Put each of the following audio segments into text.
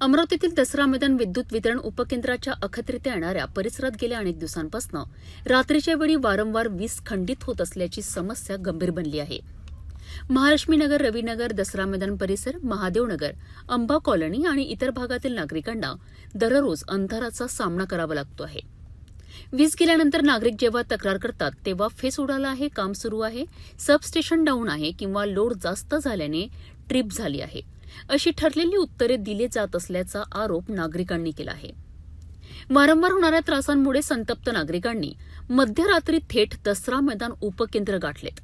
अमरावतीतील दसरा मैदान विद्युत वितरण उपकेंद्राच्या अखत्रीत येणाऱ्या परिसरात गेल्या अनेक दिवसांपासून रात्रीच्या वेळी वारंवार वीज खंडित होत असल्याची समस्या गंभीर बनली आहे। महालक्ष्मी नगर, रविनगर, दसरा मैदान परिसर, महादेवनगर, अंबा कॉलनी आणि इतर भागातील नागरिकांना दररोज अंधाराचा सामना करावा लागतो आहे। वीज गेल्यानंतर नागरिक जेव्हा तक्रार करतात तेव्हा फेस उडाला आहे, काम सुरू आहे, सबस्टेशन डाऊन आहे किंवा लोड जास्त झाल्याने ट्रिप झाली आहे अशी ठरलेली उत्तरे दिली जात असल्याचा आरोप नागरिकांनी केला आहे। वारंवार होणाऱ्या त्रासांमुळे संतप्त नागरिकांनी मध्यरात्री थेट दसरा मैदान उपकेंद्र गाठलेत।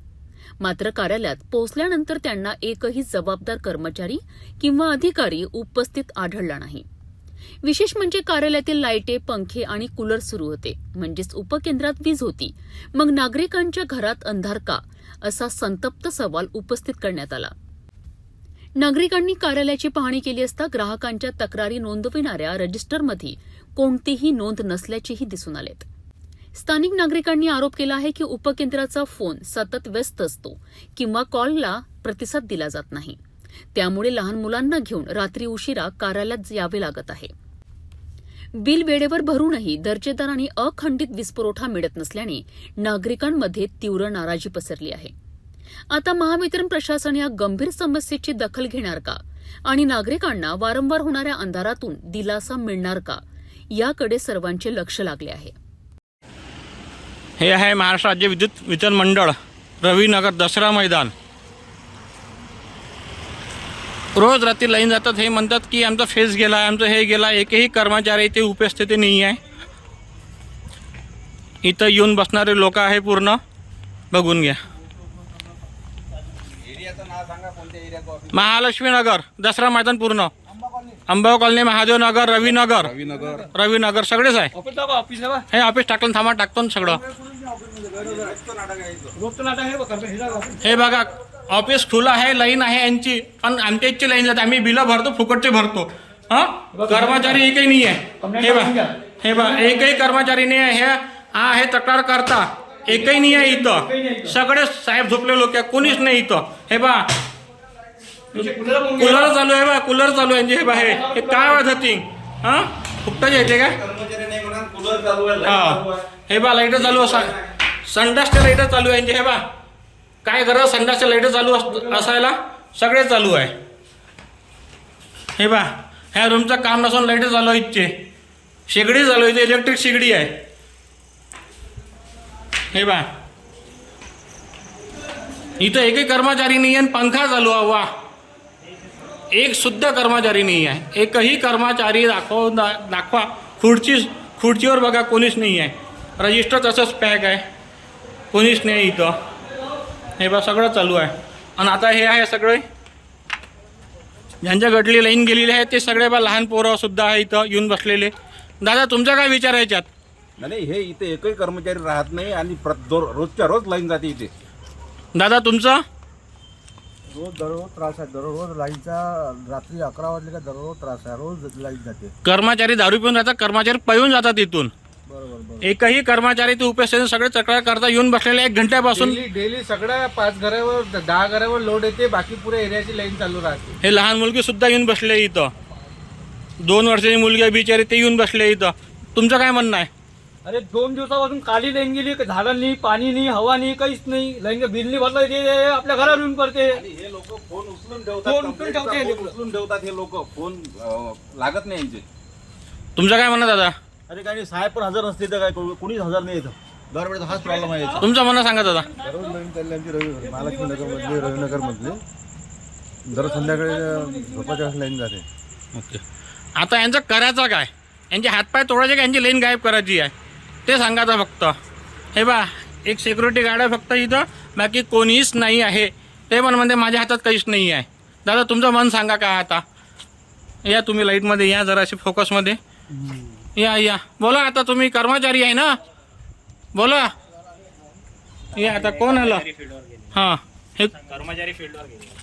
मात्र कार्यालयात पोहोचल्यानंतर त्यांना एकही जबाबदार कर्मचारी किंवा अधिकारी उपस्थित आढळला नाही। विशेष म्हणजे कार्यालयातील लाईटे, पंखे आणि कूलर सुरू होते, म्हणजेच उपकेंद्रात वीज होती, मग नागरिकांच्या घरात अंधार का, असा संतप्त सवाल उपस्थित करण्यात आला। नागरिकांनी कार्यालयाची पाहणी केली असता ग्राहकांच्या तक्रारी नोंदविणाऱ्या रजिस्टरमध्ये कोणतीही नोंद नसल्याचेही दिसून आलेत। स्थानिक नागरिकांनी आरोप केला आहे की उपकेंद्राचा फोन सतत व्यस्त असतो किंवा कॉलला प्रतिसाद दिला जात नाही, त्यामुळे लहान मुलांना घेऊन रात्री उशिरा कार्यालयात यावे लागत आहे। बिल वेळेवर भरूनही दर्जेदार आणि अखंडित वीजपुरवठा मिळत नसल्याने नागरिकांमध्ये तीव्र नाराजी पसरली आहे। आता महावितरण प्रशासन या गंभीर समस्येची दखल घेणार का आणि नागरिकांना वारंवार होणाऱ्या अंधारातून दिलासा मिळणार का, याकडे सर्वांचे लक्ष लागले आहे। हे आहे महाराष्ट्र राज्य विद्युत वितरण मंडळ, रविनगर, दसरा मैदान। रोज रात्री लाईन जातात, हे म्हणतात की आमचा फेस गेला, आमचं हे गेला, एकही कर्मचारी इथे उपस्थिती नाही आहे। इथं येऊन बसणारे लोक आहे पूर्ण, बघून घ्या। महालक्ष्मी नगर, दसरा मैदान पूर्ण, अंबा कॉलनी, महादेव नगर, रविनगर सगळेच आहे। हे ऑफिस टाकलं, थांबा टाकतो ना सगळं। हे बघा ऑफिस खुलं आहे, लाईन आहे यांची, पण आमच्या इथची लाईन जाते, आम्ही बिलं भरतो, फुकटचे भरतो। कर्मचारी एकही नाही आहे। हे बघा एकही कर्मचारी नाही आहे। हे तक्रार करता एकही नाही आहे इथं, सगळे साहेब झोपले लोक, कोणीच नाही इथं। हे बा कूलर चालू आहे, बा कूलर चालू आहे। हे बा हे काय वाजती फुकटाच येते का? हे बा लाईट चालू, संडासच्या लाईट चालू आहे। हे बा काय गरज संडासच्या लाईट चालू असायला, सगळे चालू आहे। हे बा ह्या रूमचं काम नसून लाईट चालू आहे, इथचे शेगडी चालू आहे, इलेक्ट्रिक शेगडी आहे। हे बा इथं एकही कर्मचारी नाही आहे, पंखा चालू आहे। वा एक सुद्धा कर्मचारी नाही आहे, एकही कर्मचारी दाखवा। खुर्चीवर बघा कोणीच नाही आहे, रजिस्टर तसंच पॅक आहे, कोणीच नाही इथं। हे बा सगळं चालू आहे। आणि आता हे आहे सगळे ज्यांच्या गडली लाईन गेलेली आहे ते सगळे बा लहान पोरं सुद्धा आहे इथं येऊन बसलेले। दादा तुमचा काय विचार आहे याच्यात? नाही, हे इथे एकही कर्मचारी राहत नाही आणि रोजच्या रोज लाईन जाते इथे। दादा तुमचं? दररोज त्रास आहे, दररोज लाईनचा रात्री 11 वाजले का दररोज त्रास आहे, रोज लाईन जाते। कर्मचारी दारू पिऊन जातात, कर्मचारी पळून जातात इथून। बरोबर। एकही कर्मचारी ते उपस्थित सगळे तक्रार करता येऊन बसलेले 1 घंट्यापासून। डेली सगळ्या 5 घरावर 10 घरावर लोड येते, बाकी पुऱ्या एरियाची लाईन चालू राहते। हे लहान मुलगी सुद्धा येऊन बसले इथं, 2 वर्षाची मुलगी आहे बिचारी, ते येऊन बसले इथं। तुमचं काय म्हणणं आहे? अरे 2 दिवसापासून काली लाईन गेली, झाडं नाही, पाणी नाही, हवा नाही, काहीच नाही। लाईन बिल नाही भरलं, ते आपल्या घरावर येऊन पडते। हे लोक फोन उचलून ठेवतात, हे लोक फोन लागत नाही यांचे। तुमचं काय म्हणणं दादा? अरे काही साहेब पण हजर नसते तर काय कोणीच हजर नाही येतं, दरवेळेचा हाच प्रॉब्लेम आहे। तुमचं म्हणणं सांगा दादा। दररोज लाईन चालली आमची महालक्ष्मी नगरमधली, रविनगरमधली, दर संध्याकाळी झोपाच्या लाईन जाते। ओके, आता यांचं करायचं काय? यांचे हातपाय तोडायचे का यांची लाईन गायब करायची आहे ते सांगा आता फक्त। हे बा एक सिक्युरिटी गार्ड आहे फक्त इथं, बाकी कोणीच नाही आहे। ते पण म्हणते माझ्या हातात काहीच नाही आहे। दादा तुमचं मन सांगा काय आता? या तुम्ही लाईटमध्ये या, जराशी फोकसमध्ये या। बोला आता, तुम्ही कर्मचारी आहे ना, बोला। या आता कोण आलं? हां हे कर्मचारी फील्डवर गेले।